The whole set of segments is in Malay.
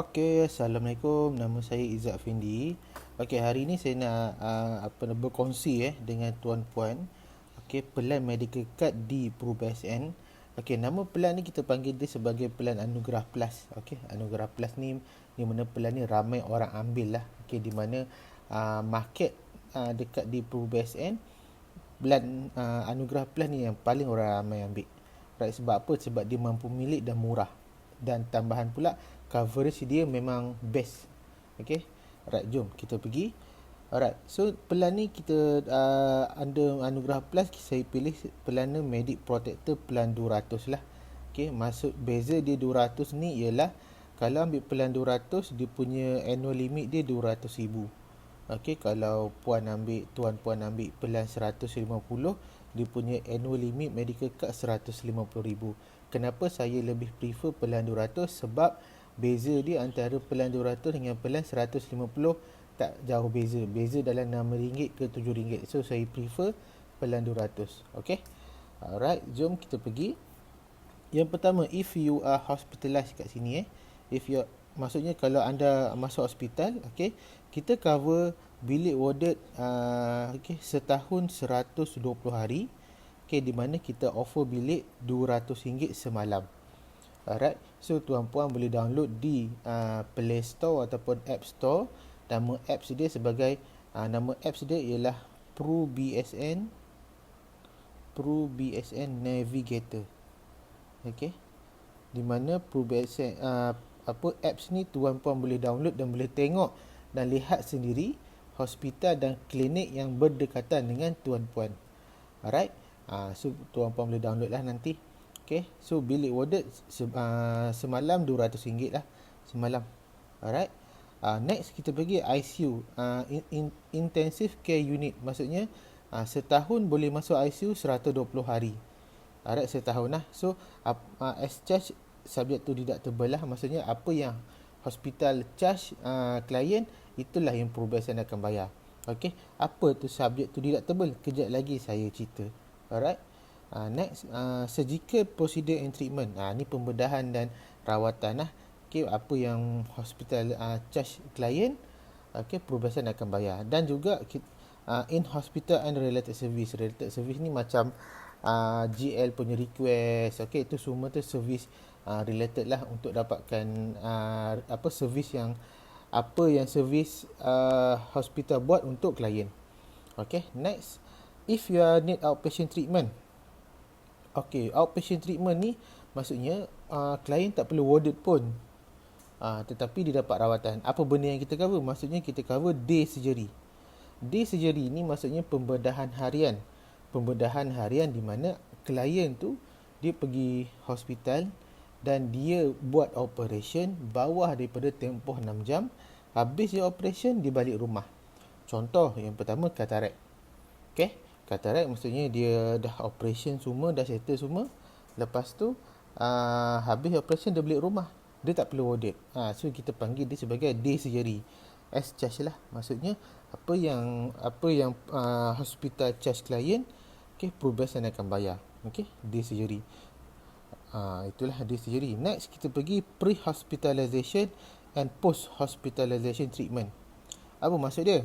Okey, Assalamualaikum. Nama saya Izzat Fendi. Okey, hari ini saya nak berkongsi dengan tuan-puan. Okey, pelan medical card di PRUBSN. Okey, nama pelan ni kita panggil dia sebagai pelan Anugerah Plus. Okey, Anugerah Plus ni di mana pelan ni ramai orang ambil lah. Okey, di mana market dekat di PRUBSN pelan Anugerah Plus ni yang paling orang ramai ambil. Right, sebab apa? Sebab dia mampu milik dan murah. Dan tambahan pula coverage dia memang best. Okay, alright, jom kita pergi. Alright, so pelan ni kita under Anugerah Plus saya pilih pelan ni Medic Protector pelan 200 lah. Okay, maksud beza dia 200 ni ialah kalau ambil pelan 200 dia punya annual limit dia 200,000. Okay, kalau tuan-puan ambil pelan 150, dia punya annual limit medical card 150,000. Kenapa saya lebih prefer pelan 200? Sebab beza dia antara pelan 200 dengan pelan 150 tak jauh beza. Beza dalam RM6 ke RM7. So saya prefer pelan 200. Okay, alright, jom kita pergi. Yang pertama, if you are hospitalized kat sini if you maksudnya kalau anda masuk hospital, okay, kita cover bilik warded setahun 120 hari. Okay, di mana kita offer bilik RM200 semalam. Alright, so tuan-puan boleh download di Play Store ataupun App Store. Nama apps dia sebagai nama apps dia ialah PRUBSN Navigator. Okay, di mana PRUBSN apps ni tuan-puan boleh download dan boleh tengok dan lihat sendiri hospital dan klinik yang berdekatan dengan tuan-puan. Alright, so tuan-puan boleh download lah nanti. Okay, so bilik warded semalam RM200 lah semalam. Alright, next kita pergi ICU, Intensive Care Unit. Maksudnya setahun boleh masuk ICU 120 hari. Alright, setahun lah. So as charge subject to deductible lah. Maksudnya apa yang hospital charge klien, itulah yang PRUBSN akan bayar. Okay, apa tu subject to deductible? Kejap lagi saya cerita. Alright, next, surgical procedure and treatment. Ni pembedahan dan rawatan lah. Okay, apa yang hospital charge klien, okay, PRUBSN akan bayar. Dan juga in hospital and related service. Related service ni macam GL punya request. Okay, itu semua tu service related lah untuk dapatkan servis yang servis hospital buat untuk klien. Okay, next, if you need outpatient treatment. Okay, outpatient treatment ni maksudnya klien tak perlu warded pun, tetapi dia dapat rawatan. Apa benda yang kita cover? Maksudnya kita cover day surgery. Day surgery ni maksudnya pembedahan harian. Pembedahan harian di mana klien tu dia pergi hospital dan dia buat operation bawah daripada tempoh 6 jam. Habis dia operation, dia balik rumah. Contoh yang pertama, katarak. Okay, katarak maksudnya dia dah operation semua, dah settle semua. Lepas tu habis operation dia balik rumah, dia tak perlu warded. So kita panggil dia sebagai day surgery. As charge lah. Maksudnya apa yang hospital charge klien, okay, PRUBSN akan bayar. Okay, day surgery. Itulah day surgery. Next kita pergi pre-hospitalization and post-hospitalization treatment. Apa maksud dia?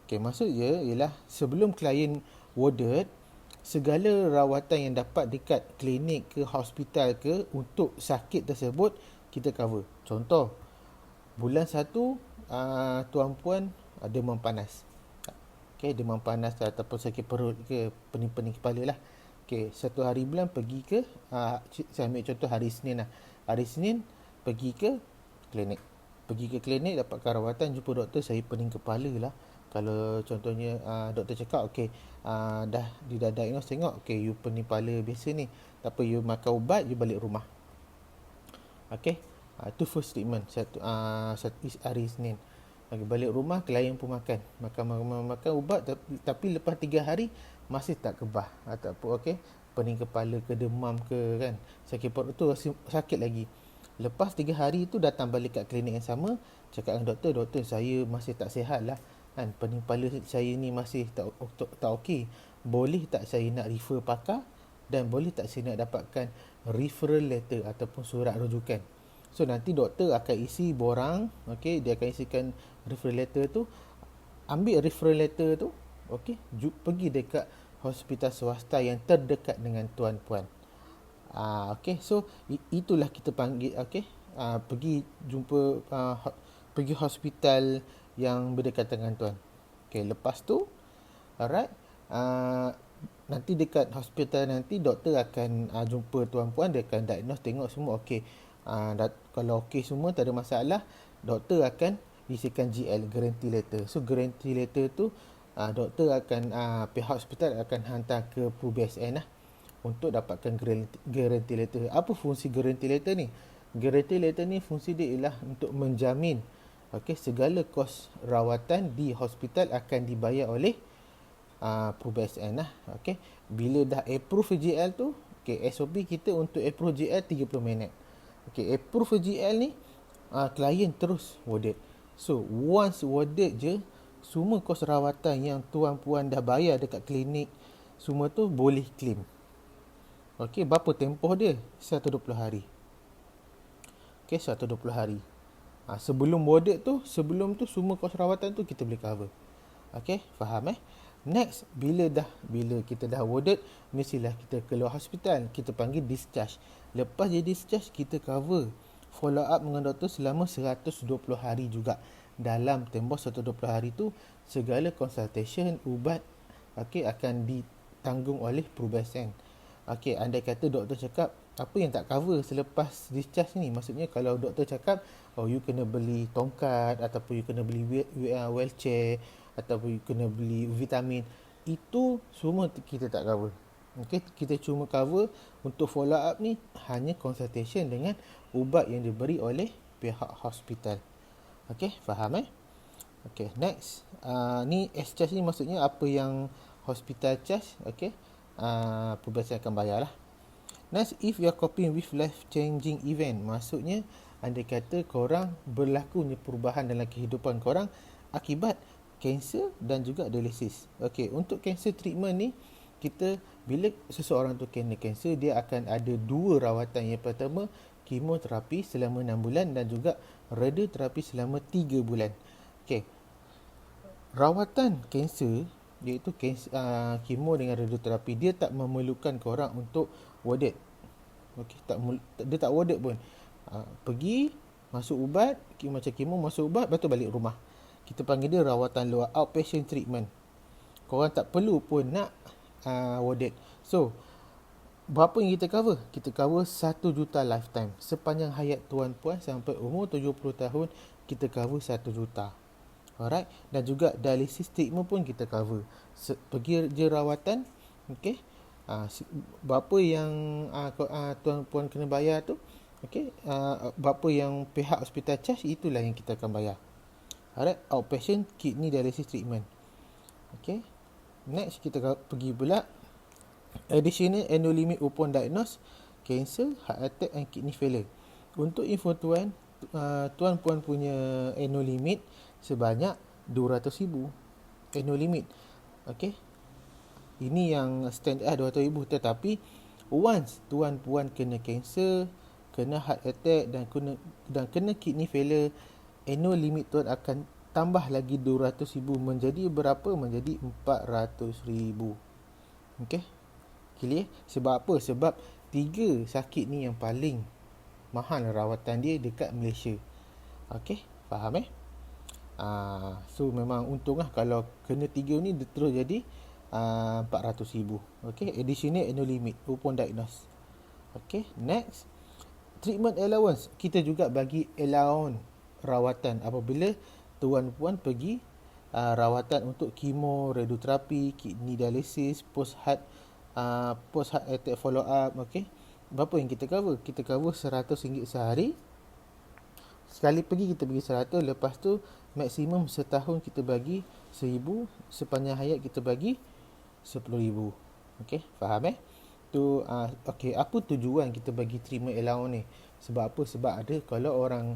Okay, maksud dia ialah sebelum klien warded, segala rawatan yang dapat dekat klinik ke hospital ke untuk sakit tersebut kita cover. Contoh, bulan 1 tuan-puan demam panas. Okay, demam panas ataupun sakit perut ke pening-pening kepala lah. Okay, satu hari bulan pergi ke saya ambil contoh hari Isnin lah. Hari Isnin pergi ke klinik. Pergi ke klinik, dapatkan rawatan, jumpa doktor, saya pening kepala lah. Kalau contohnya doktor cakap okay, dah didiagnose, tengok okay, you pening kepala biasa ni, tak apa, you makan ubat, you balik rumah. Okay, itu first treatment hari Isnin. Okay, balik rumah, klien pun makan ubat, tapi lepas 3 hari masih tak kebah ataupun okay, pening kepala ke demam ke kan, sakit perut tu sakit lagi. Lepas 3 hari tu datang balik kat klinik yang sama, cakap dengan doktor, saya masih tak sihat lah kan, pening kepala saya ni masih tak okey. Boleh tak saya nak refer pakar, dan boleh tak saya nak dapatkan referral letter ataupun surat rujukan. So nanti doktor akan isi borang, okey, dia akan isikan referral letter tu, ambil referral letter tu, okey, pergi dekat hospital swasta yang terdekat dengan tuan-puan. Okey, so itulah kita panggil, okey, pergi jumpa, pergi hospital yang berdekatan dengan tuan. Okey, lepas tu, alright, nanti dekat hospital nanti doktor akan jumpa tuan-puan, dia akan diagnose, tengok semua okey. Kalau okey semua, tak ada masalah, doktor akan isikan GL, guarantee letter. So guarantee letter tu doktor akan, pihak hospital akan hantar ke PRUBSN lah untuk dapatkan guarantee letter. Apa fungsi guarantee letter ni? Guarantee letter ni fungsi dia ialah untuk menjamin, okey, segala kos rawatan di hospital akan dibayar oleh PRUBSN lah. Okey, bila dah approve GL tu, okey, SOP kita untuk approve GL 30 minit. Okey, approve GL ni, klien terus warded. So once warded je, semua kos rawatan yang tuan-puan dah bayar dekat klinik, semua tu boleh claim. Okey, berapa tempoh dia? 120 hari. Okey, 120 hari. Sebelum warded tu, sebelum tu semua kos rawatan tu kita boleh cover. Okey, faham Next, bila kita dah warded, mestilah kita keluar hospital. Kita panggil discharge. Lepas dia discharge, kita cover follow up dengan doktor selama 120 hari juga. Dalam tempoh 120 hari tu, segala consultation, ubat, okey, akan ditanggung oleh PRUBSN. Okey, andai kata doktor cakap apa yang tak cover selepas discharge ni, maksudnya kalau doktor cakap, oh you kena beli tongkat, ataupun you kena beli wheelchair, ataupun you kena beli vitamin, itu semua kita tak cover. Okey, kita cuma cover untuk follow up ni hanya consultation dengan ubat yang diberi oleh pihak hospital. Okey, faham Okey, next. Ni S-charge ni maksudnya apa yang hospital charge, okey, PRUBSN akan bayar lah. Next, if you are coping with life-changing event, maksudnya andai kata korang berlakunya perubahan dalam kehidupan korang akibat kanser dan juga dialisis. Okey, untuk kanser treatment ni, kita bila seseorang tu kena kanser, dia akan ada dua rawatan. Yang pertama, kemoterapi selama 6 bulan dan juga radioterapi selama 3 bulan. Okey, rawatan kanser, iaitu kemo dengan radioterapi, dia tak memerlukan korang untuk warded. Okey, dia tak warded pun. Pergi, masuk ubat, macam kemo, masuk ubat, lepas tu balik rumah. Kita panggil dia rawatan luar, outpatient treatment. Korang tak perlu pun nak warded. So, berapa yang kita cover? Kita cover 1 juta lifetime. Sepanjang hayat tuan-puan sampai umur 70 tahun, kita cover 1 juta. Alright, dan juga dialysis treatment pun kita cover. Pergi je rawatan, okey. Berapa yang tuan-puan kena bayar tu, okey, berapa yang pihak hospital charge, itulah yang kita akan bayar. Alright, outpatient kidney dialysis treatment. Okey. Next, kita pergi pula additional annual limit upon diagnose cancer, heart attack and kidney failure. Untuk info tuan, tuan-puan punya annual limit sebanyak 200,000 annual limit. Okey. Ini yang standard 200,000, tetapi once tuan-puan kena cancer, kena heart attack dan kena kidney failure, annual limit tuan akan tambah lagi 200,000 menjadi berapa? Menjadi 400,000. Okey. Clear? Sebab apa? Sebab 3 sakit ni yang paling mahal rawatan dia dekat Malaysia. Okey, faham So memang untung lah kalau kena 3 ni, dia terus jadi 400,000. Okey, additional annual limit upon diagnose. Okey, next, treatment allowance. Kita juga bagi allowance rawatan apabila tuan-puan pergi rawatan untuk kemo, radioterapi, kidney dialysis, post heart attack follow up. Okey, berapa yang kita cover? Kita cover RM100 sehari. Sekali pergi kita bagi 100, lepas tu maksimum setahun kita bagi 1,000, sepanjang hayat kita bagi 10,000. Okey, faham Tu okey, apa tujuan kita bagi treatment allowance ni? Sebab apa? Sebab ada kalau orang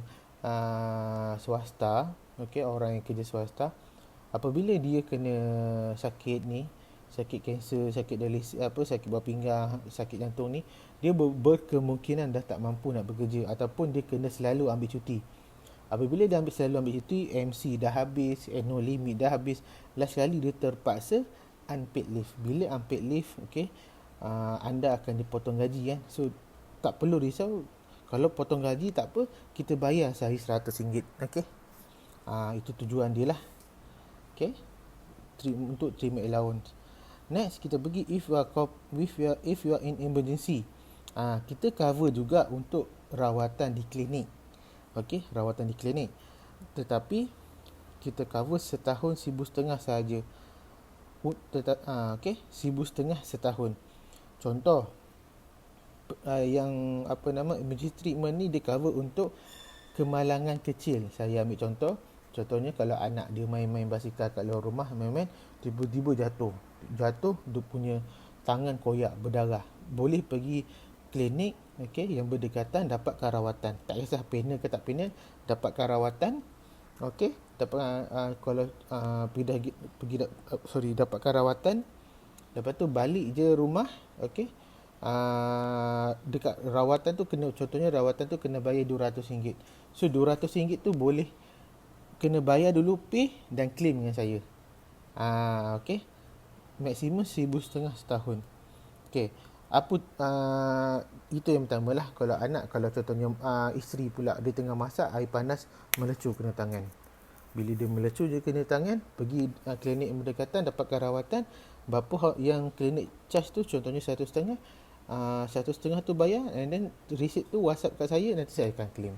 swasta, okey, orang yang kerja swasta, apabila dia kena sakit ni, sakit kanser, sakit dialisis, sakit buah pinggang, sakit jantung ni, dia berkemungkinan dah tak mampu nak bekerja ataupun dia kena selalu ambil cuti. Apabila dia selalu ambil cuti, MC dah habis, annual limit dah habis, last kali dia terpaksa unpaid leave. Bila unpaid leave, anda akan dipotong gaji kan. So tak perlu risau, kalau potong gaji tak apa, kita bayar sehari RM100. Okey. Itu tujuan dia lah. Okey. Untuk treatment allowance. Next, kita pergi if you are in emergency. Kita cover juga untuk rawatan di klinik. Okey, rawatan di klinik. Tetapi kita cover setahun 1,500 sahaja. Okey, 1,500 setahun. Contoh yang emergency treatment ni dia cover untuk kemalangan kecil. Saya ambil contohnya kalau anak dia main-main basikal kat luar rumah, main-main tiba-tiba jatuh, dia punya tangan koyak berdarah, boleh pergi klinik yang berdekatan, dapatkan rawatan. Tak kisah panel ke tak panel, dapatkan rawatan. Kalau dapatkan rawatan, lepas tu balik je rumah. Dekat rawatan tu kena bayar RM200. So RM200 tu boleh kena bayar dulu, pay dan claim dengan saya. Maksimum 1,500 setahun. Itu yang pertama lah. Kalau anak, kalau contohnya isteri pula, dia tengah masak, air panas melecur kena tangan. Bila dia melecur je kena tangan, pergi klinik yang berdekatan, dapatkan rawatan. Berapa yang klinik charge tu, contohnya RM150, RM150 tu bayar, and then receipt tu WhatsApp kat saya, nanti saya akan claim.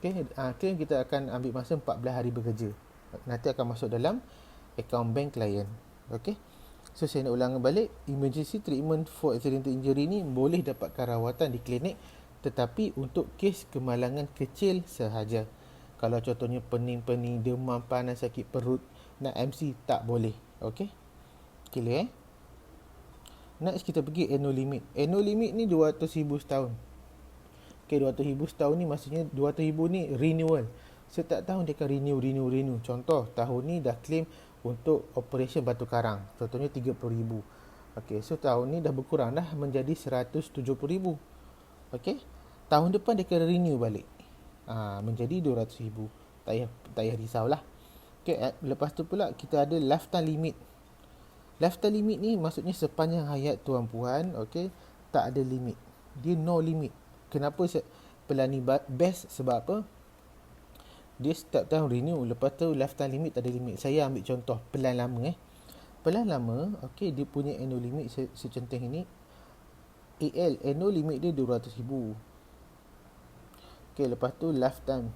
Claim kita akan ambil masa 14 hari bekerja. Nanti akan masuk dalam account bank klien. So saya nak ulang balik, emergency treatment for accidental injury ni boleh dapatkan rawatan di klinik, tetapi untuk kes kemalangan kecil sahaja. Kalau contohnya pening-pening, demam, panas, sakit perut, nak MC, tak boleh. Clear Next kita pergi annual limit. Annual limit ni RM200,000 setahun. RM200,000 setahun ni maksudnya RM200,000 ni renewal. Setiap tahun dia akan renew. Contoh, tahun ni dah claim untuk operation batu karang, contohnya RM30,000. So tahun ni dah berkurang dah menjadi RM170,000. Tahun depan dia akan renew balik, menjadi RM200,000. Tak payah risaulah. Lepas tu pula kita ada lifetime limit. Lifetime limit ni maksudnya sepanjang hayat tuan puan, tak ada limit. Dia no limit. Kenapa plan ni best? Sebab apa? Dia setiap tahun renew. Lepas tu lifetime limit tak ada limit. Saya ambil contoh plan lama. Plan lama, dia punya annual limit secontoh ini. annual limit dia RM200,000. Lepas tu lifetime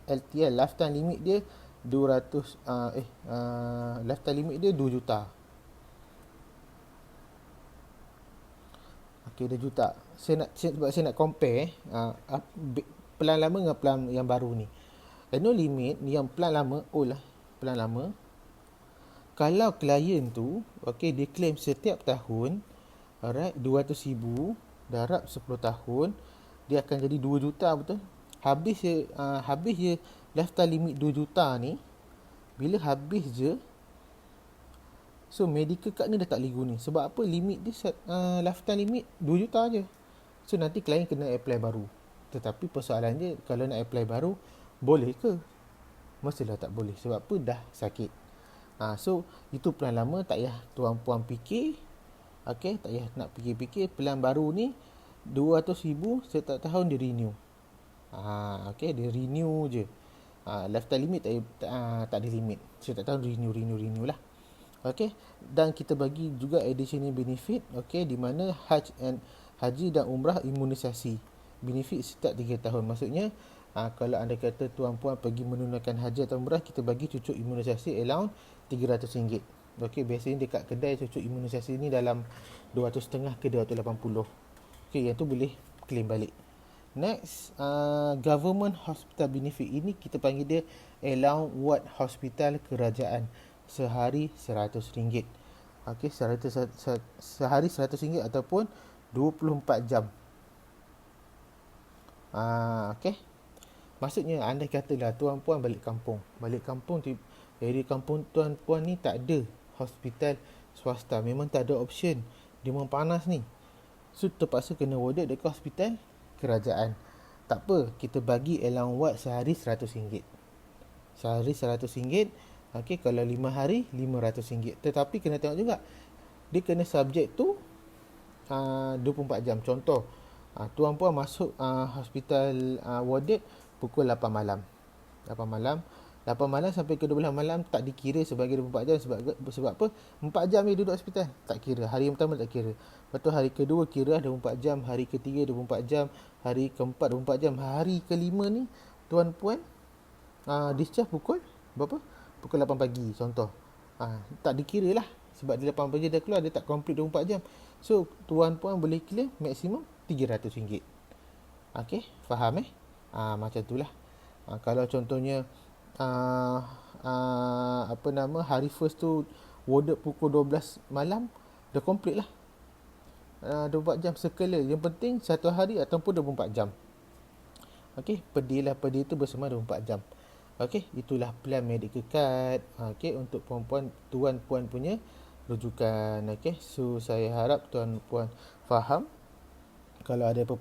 LTL, lifetime limit dia 200 lifetime limit dia 2 juta. RM2 juta. Sebab saya nak compare plan lama dengan plan yang baru ni. Annual limit yang plan lama, plan lama, kalau klien tu dia claim setiap tahun, alright, RM200,000 darab 10 tahun, dia akan jadi 2 juta, betul? Habis je lifetime limit 2 juta ni. Bila habis je, so medical card ni dah tak boleh guna. Sebab apa? Limit dia lifetime limit 2 juta je. So nanti klien kena apply baru. Tetapi persoalan dia, kalau nak apply baru, boleh ke? Mestilah tak boleh. Sebab apa? Dah sakit. So itu plan lama, tak payah tuan-puan fikir. Tak payah nak fikir-fikir. Plan baru ni RM200,000 setiap tahun dia renew. Dia renew je. Lifetime limit tak ada limit. Setiap tahun renew lah. Dan kita bagi juga additional benefit, di mana haji dan umrah imunisasi. Benefit setiap 3 tahun. Maksudnya kalau anda kata tuan-puan pergi menunaikan haji atau umrah, kita bagi cucuk imunisasi allowance RM300. Biasanya dekat kedai cucuk imunisasi ni dalam RM250 ke RM280. Yang tu boleh claim balik. Next, government hospital benefit. Ini kita panggil dia allowance ward hospital kerajaan. Sehari RM100. Sehari RM100 ataupun 24 jam. Maksudnya anda katalah tuan-puan balik kampung tu, dari kampung tuan-puan ni tak ada hospital swasta. Memang tak ada option. Dia memang panas ni. So terpaksa kena warded dekat hospital kerajaan. Tak apa, kita bagi allowance ward sehari RM100. Sehari RM100. Okey, kalau 5 hari RM500. Tetapi kena tengok juga, dia kena subject tu 24 jam. Contoh, tuan puan masuk hospital warded pukul 8 malam. 8 malam 8 malam sampai ke 12 malam tak dikira sebagai 24 jam. Sebab apa? 4 jam dia duduk hospital, tak kira. Hari pertama tak kira. Lepas tu hari kedua kira 24 jam, hari ketiga 24 jam, hari keempat 24 jam, hari kelima ni tuan puan discharge pukul berapa? Pukul 8 pagi contoh. Tak dikira lah, sebab dia 8 pagi dah keluar, dia tak complete 24 jam. So tuan puan boleh claim maksimum RM300. Okey, faham macam tu lah. Kalau contohnya hari first tu warded pukul 12 malam, dah complete lah 24 jam sekala. Yang penting satu hari ataupun 24 jam. Okey, per day tu bersama 24 jam. Okey, itulah plan medical card untuk puan-puan, tuan puan punya rujukan. Okey, so saya harap tuan puan faham. Kalau ada apa-apa